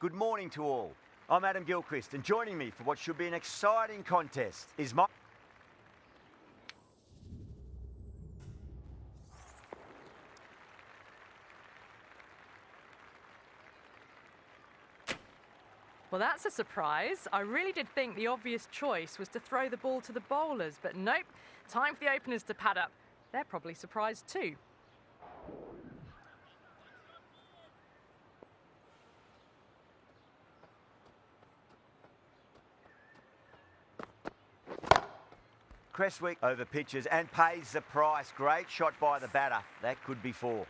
good morning to all. I'm Adam Gilchrist, and joining me for what should be an exciting contest is my... Well, that's a surprise. I really did think the obvious choice was to throw the ball to the bowlers, but nope. Time for the openers to pad up. They're probably surprised too. Cresswick over pitches and pays the price. Great shot by the batter. That could be 4.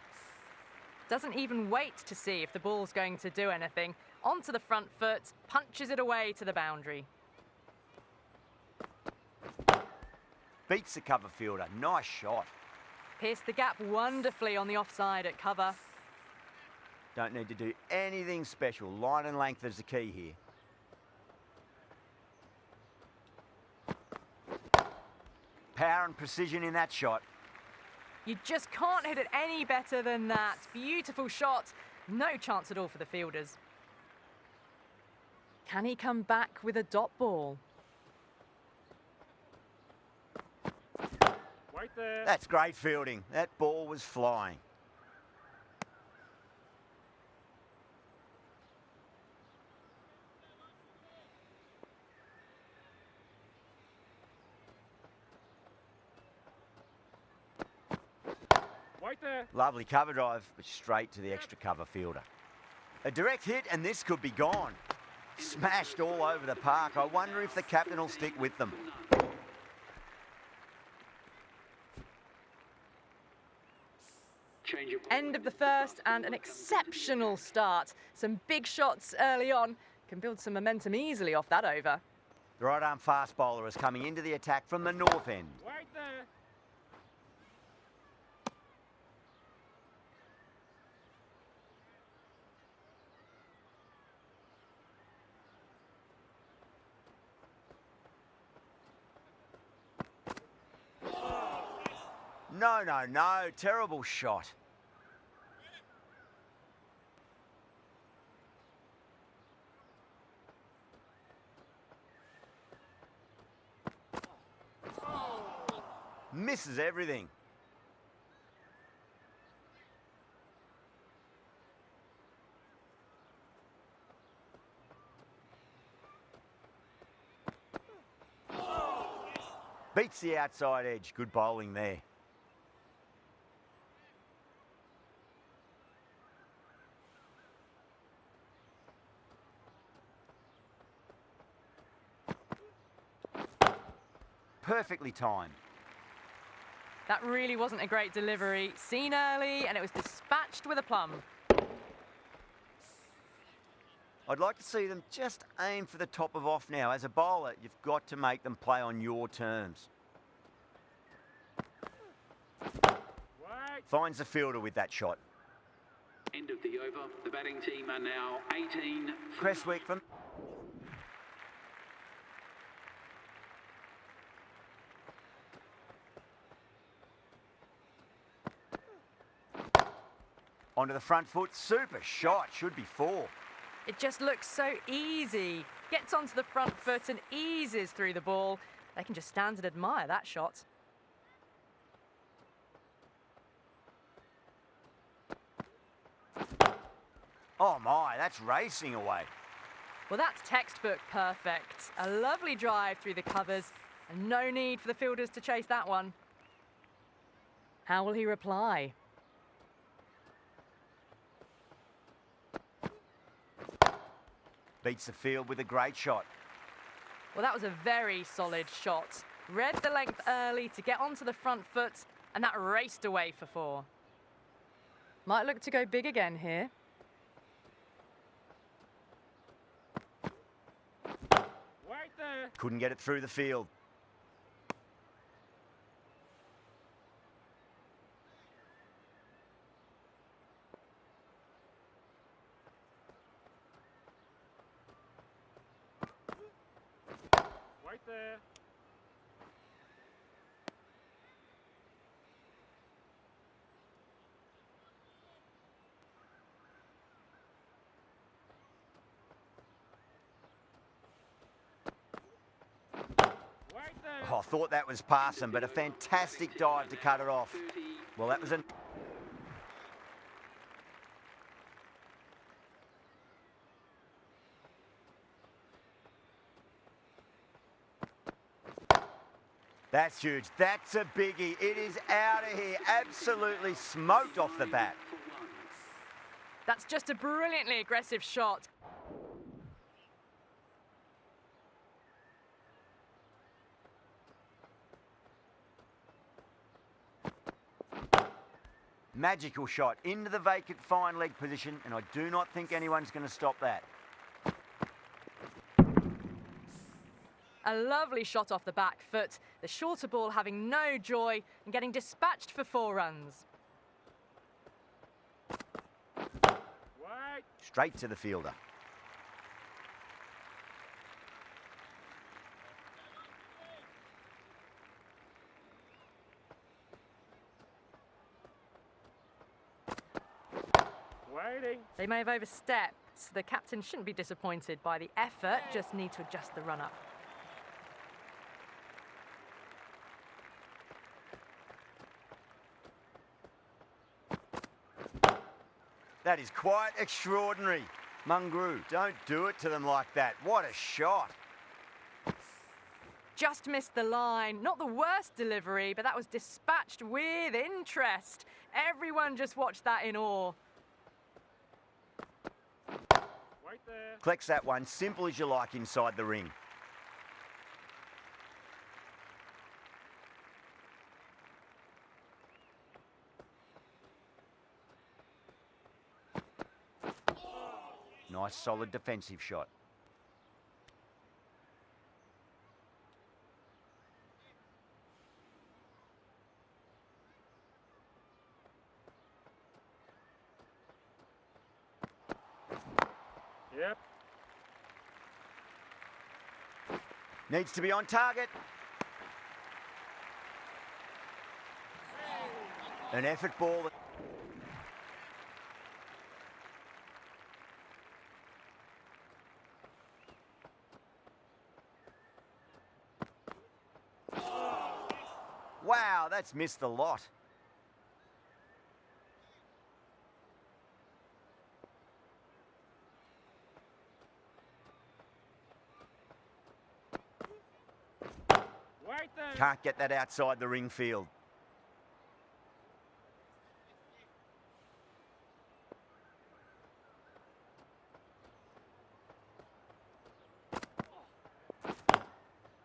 Doesn't even wait to see if the ball's going to do anything. Onto the front foot, punches it away to the boundary. Beats the cover fielder. Nice shot. Pierced the gap wonderfully on the offside at cover. Don't need to do anything special. Line and length is the key here. Power and precision in that shot. You just can't hit it any better than that. Beautiful shot. No chance at all for the fielders. Can he come back with a dot ball? Right there. That's great fielding. That ball was flying. Right there. Lovely cover drive, but straight to the extra cover fielder. A direct hit, and this could be gone. Smashed all over the park. I wonder if the captain will stick with them. End of the first and an exceptional start. Some big shots early on. Can build some momentum easily off that over. The right arm fast bowler is coming into the attack from the north end. Right there. No, no, no. Terrible shot. Misses everything. Beats the outside edge. Good bowling there. Perfectly timed. That really wasn't a great delivery. Seen early, and it was dispatched with aplomb. I'd like to see them just aim for the top of off now. As a bowler, you've got to make them play on your terms. Right. Finds the fielder with that shot. End of the over. The batting team are now 18. Cresswick from... Onto the front foot. Super shot. Should be 4. It just looks so easy. Gets onto the front foot and eases through the ball. They can just stand and admire that shot. Oh my, that's racing away. Well, that's textbook perfect. A lovely drive through the covers, and no need for the fielders to chase that one. How will he reply? Beats the field with a great shot. Well, that was a very solid shot. Read the length early to get onto the front foot, and that raced away for 4. Might look to go big again here. Right there. Couldn't get it through the field. Right there. Oh, I thought that was passing, but a fantastic dive to cut it off. Well, that was a... That's huge. That's a biggie. It is out of here. Absolutely smoked off the bat. That's just a brilliantly aggressive shot. Magical shot into the vacant fine leg position, and I do not think anyone's going to stop that. A lovely shot off the back foot. The shorter ball having no joy and getting dispatched for 4 runs. Wide. Straight to the fielder. Waiting. They may have overstepped. The captain shouldn't be disappointed by the effort, just need to adjust the run-up. That is quite extraordinary. Mungru, don't do it to them like that. What a shot. Just missed the line. Not the worst delivery, but that was dispatched with interest. Everyone just watched that in awe. Right there. Collects that one, simple as you like, inside the ring. Nice, solid defensive shot. Yep. Needs to be on target. An effort ball. Wow, that's missed a lot. Right there. Can't get that outside the ring field.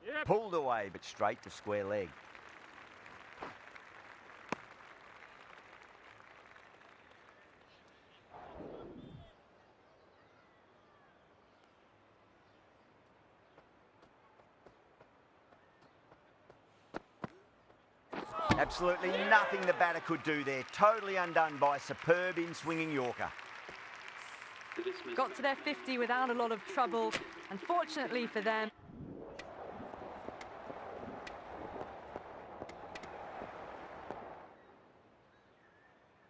Yep. Pulled away, but straight to square leg. Absolutely nothing the batter could do there. Totally undone by a superb in-swinging Yorker. Got to their 50 without a lot of trouble. Unfortunately for them,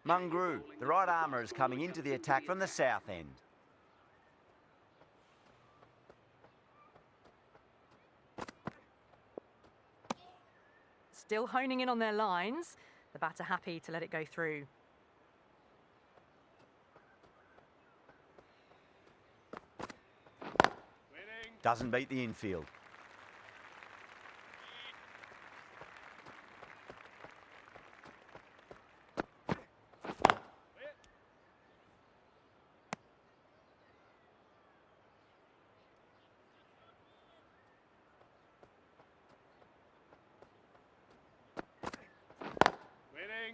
Mungru, the right armour, is coming into the attack from the south end. still honing in on their lines. The batter happy to let it go through. Doesn't beat the infield.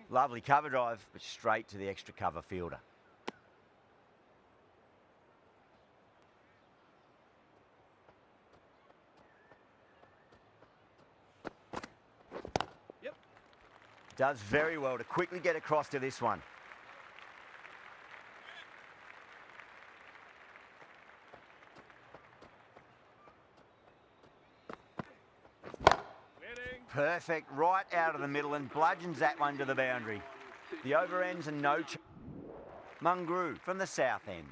Lovely cover drive, but straight to the extra cover fielder. Does very well to quickly get across to this one. Perfect, right out of the middle and bludgeons that one to the boundary. The over ends and no chance. Mungru from the south end.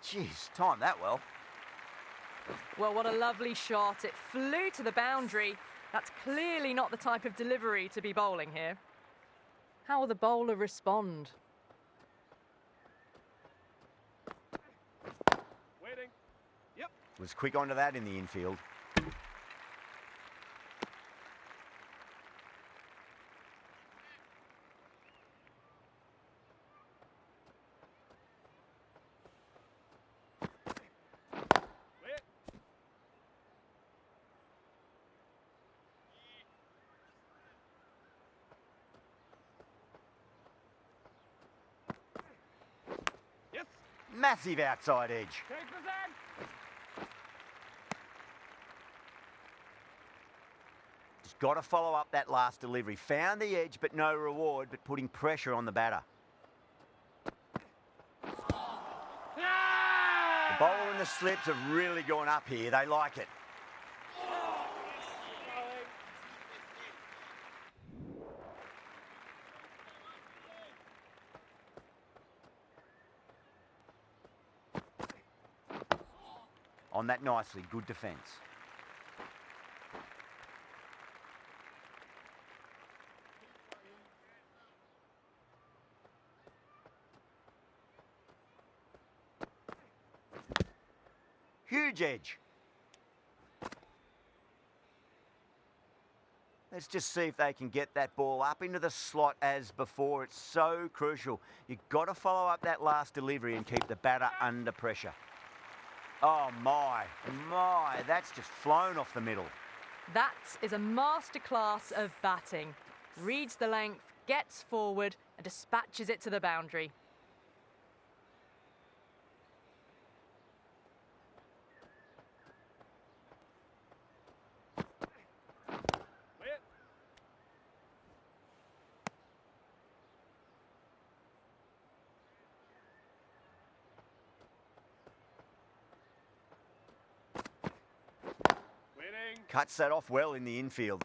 Jeez, timed that well. Well, what a lovely shot. It flew to the boundary. That's clearly not the type of delivery to be bowling here. How will the bowler respond? Waiting. Yep. Was quick onto that in the infield. Wait. Yep. Massive outside edge. Take this in. Just got to follow up that last delivery. Found the edge, but no reward, but putting pressure on the batter. The bowler and the slips have really gone up here. They like it. On that nicely, good defence. Huge edge. Let's just see if they can get that ball up into the slot as before. It's so crucial. You've got to follow up that last delivery and keep the batter under pressure. Oh my, that's just flown off the middle. That is a masterclass of batting. Reads the length, gets forward and dispatches it to the boundary. Wait. Waiting. Cuts that off well in the infield.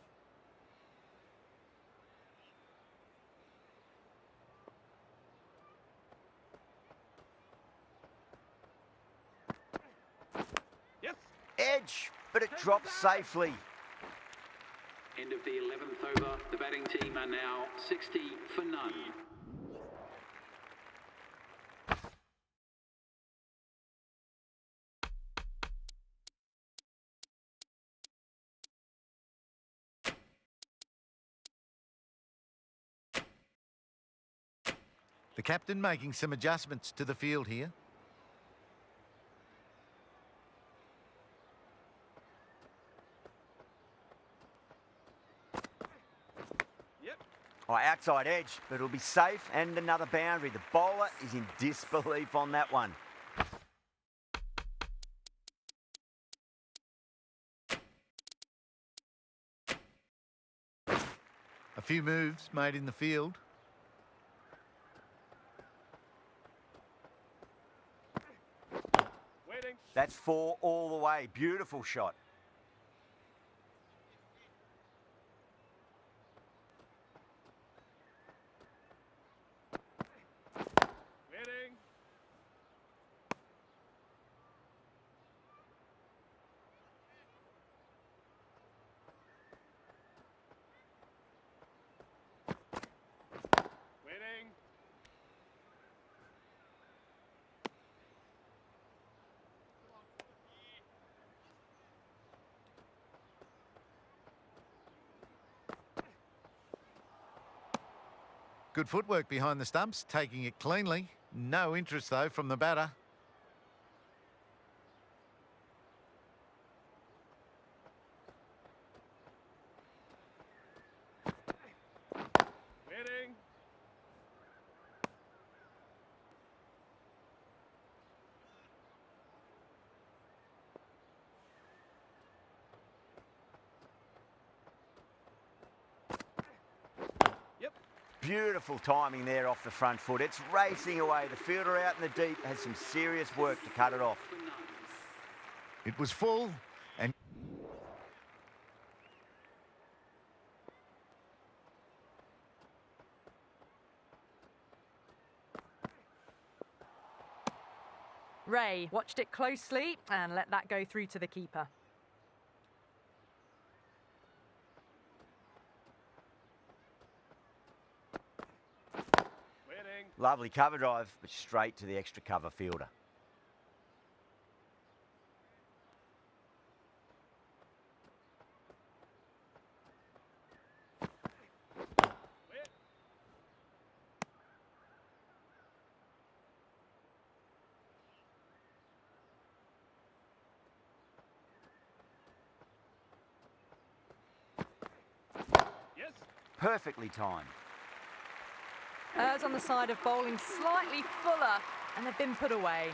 Yes. Edge, but it drops safely. End of the 11th over. The batting team are now 60 for none. The captain making some adjustments to the field here. Yep. Oh, outside edge, but it'll be safe and another boundary. The bowler is in disbelief on that one. A few moves made in the field. Waiting. That's 4 all the way. Beautiful shot. Waiting. Waiting. Good footwork behind the stumps, taking it cleanly. No interest, though, from the batter. Waiting. Yep. Beautiful timing there off the front foot. It's racing away. The fielder out in the deep has some serious work to cut it off. It was full and... Ray watched it closely and let that go through to the keeper. Waiting. Lovely cover drive, but straight to the extra cover fielder. Wait. Yes. Perfectly timed. Errs on the side of bowling slightly fuller, and they've been put away.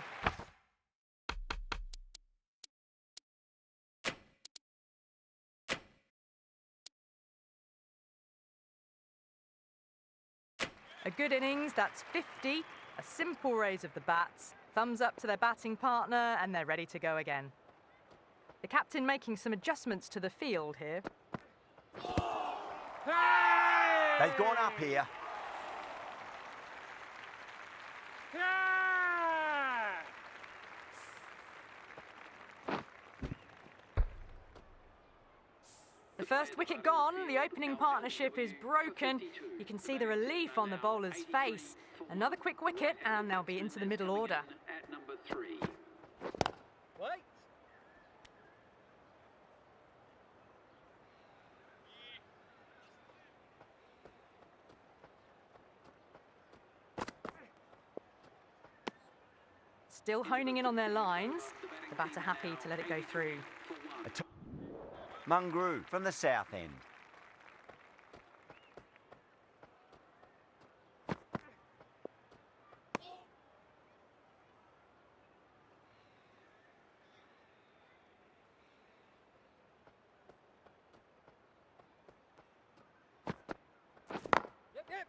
A good innings, that's 50. A simple raise of the bats. Thumbs up to their batting partner, and they're ready to go again. The captain making some adjustments to the field here. Hey! They've gone up here. Yeah! The first wicket gone, the opening partnership is broken. You can see the relief on the bowler's face. Another quick wicket, and they'll be into the middle order. At number 3. Wait. Still honing in on their lines. The batter happy to let it go through. Mungru from the south end. Yep, yep.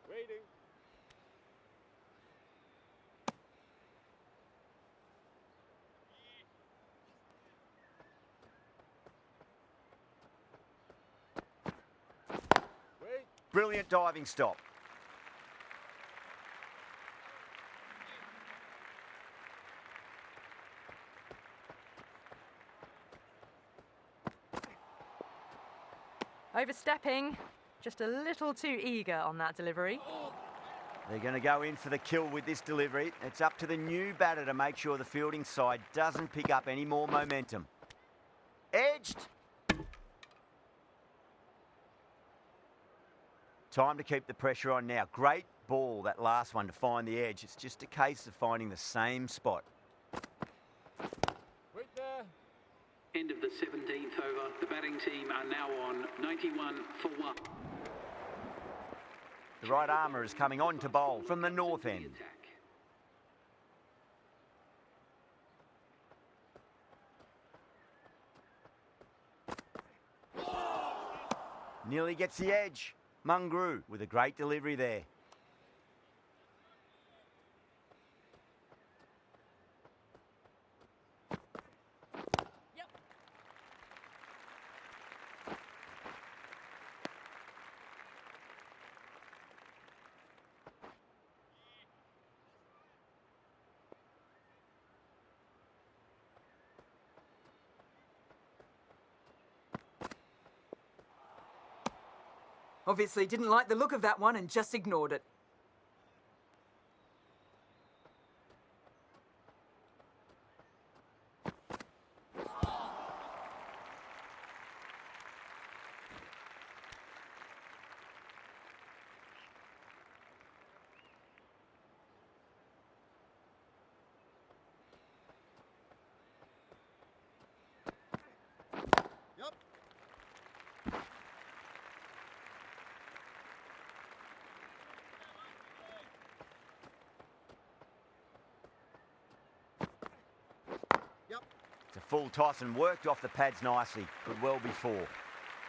Waiting. Wait. Brilliant diving stop. Overstepping, just a little too eager on that delivery. They're going to go in for the kill with this delivery. It's up to the new batter to make sure the fielding side doesn't pick up any more momentum. Edged. Time to keep the pressure on now. Great ball, that last one, to find the edge. It's just a case of finding the same spot. Wait there. End of the 17th over. The batting team are now on 91 for 1. The right armour is coming on to bowl from the north end. Nearly gets the edge. Mungru with a great delivery there. Yep. Obviously didn't like the look of that one and just ignored it. Yep. It's a full toss and worked off the pads nicely. Could well be 4.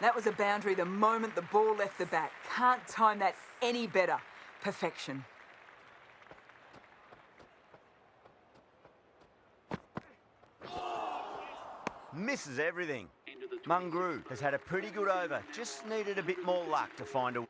That was a boundary the moment the ball left the bat. Can't time that any better. Perfection. Misses everything. End of the 26th Mungru has had a pretty good over. Just needed a bit more luck to find a...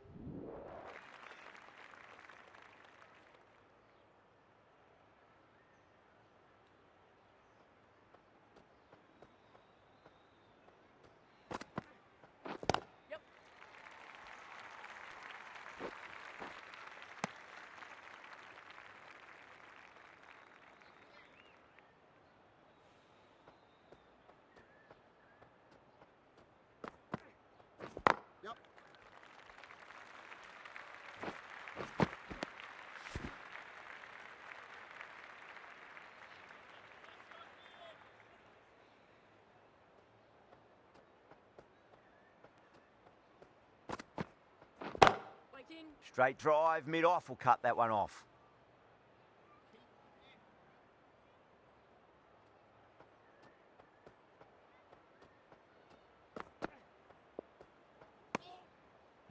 Straight drive, mid-off will cut that one off.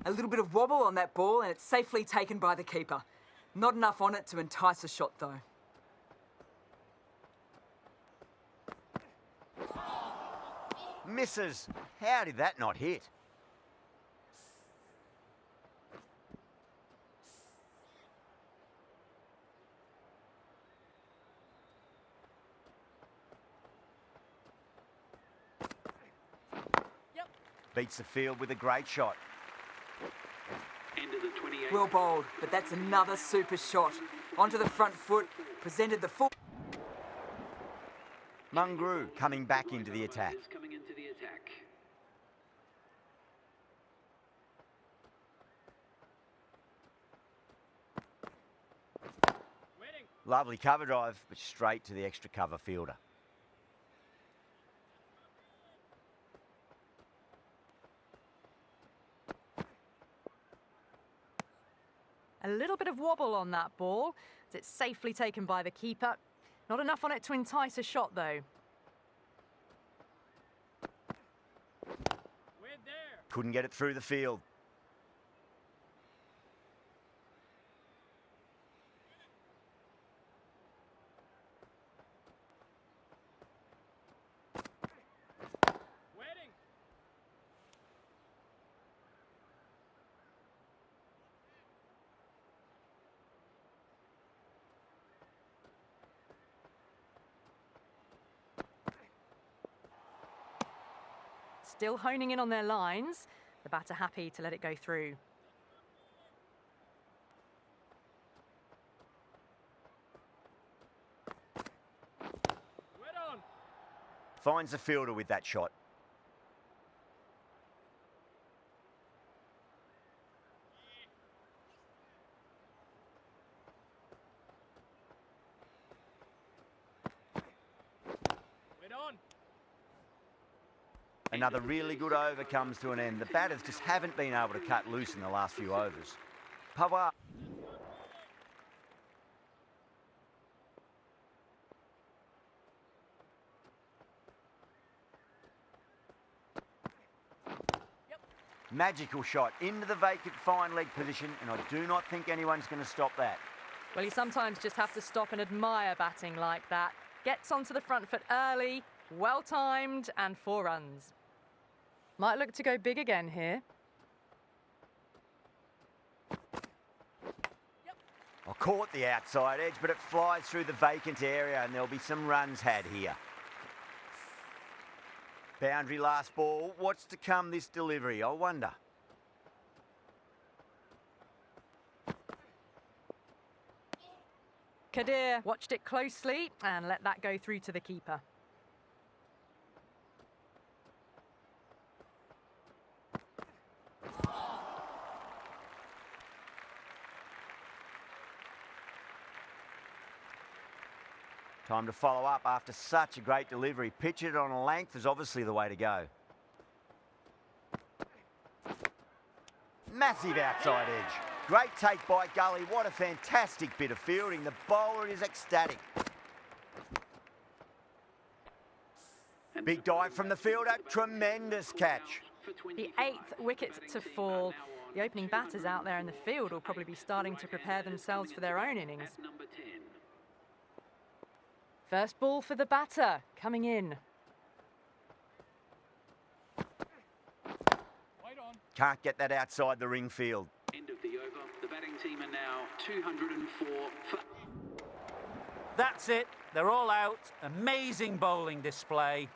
A little bit of wobble on that ball and it's safely taken by the keeper. Not enough on it to entice a shot though. Misses. How did that not hit? Beats the field with a great shot. End of the 28th. Well bowled, but that's another super shot. Onto the front foot, presented the full... Mungru coming back into the attack. Is coming into the attack. Waiting. Lovely cover drive, but straight to the extra cover fielder. A little bit of wobble on that ball, as it's safely taken by the keeper. Not enough on it to entice a shot, though. We're there. Couldn't get it through the field. Waiting. Still honing in on their lines. The batter happy to let it go through. Wait on. Finds the fielder with that shot. Wait on. Another really good over comes to an end. The batters just haven't been able to cut loose in the last few overs. Pawar. Magical shot into the vacant fine leg position, and I do not think anyone's going to stop that. Well, you sometimes just have to stop and admire batting like that. Gets onto the front foot early, well timed, and 4 runs. Might look to go big again here. I caught the outside edge, but it flies through the vacant area, and there'll be some runs had here. Boundary last ball. What's to come this delivery, I wonder? Kadir watched it closely and let that go through to the keeper. Time to follow up after such a great delivery. Pitch it on a length is obviously the way to go. Massive outside edge. Great take by Gully. What a fantastic bit of fielding. The bowler is ecstatic. Big dive from the fielder. Tremendous catch. The 8th wicket to fall. The opening batters out there in the field will probably be starting to prepare themselves for their own innings. Number 10. First ball for the batter, coming in. Can't get that outside the ring field. End of the over. The batting team are now 204 for... That's it. They're all out. Amazing bowling display.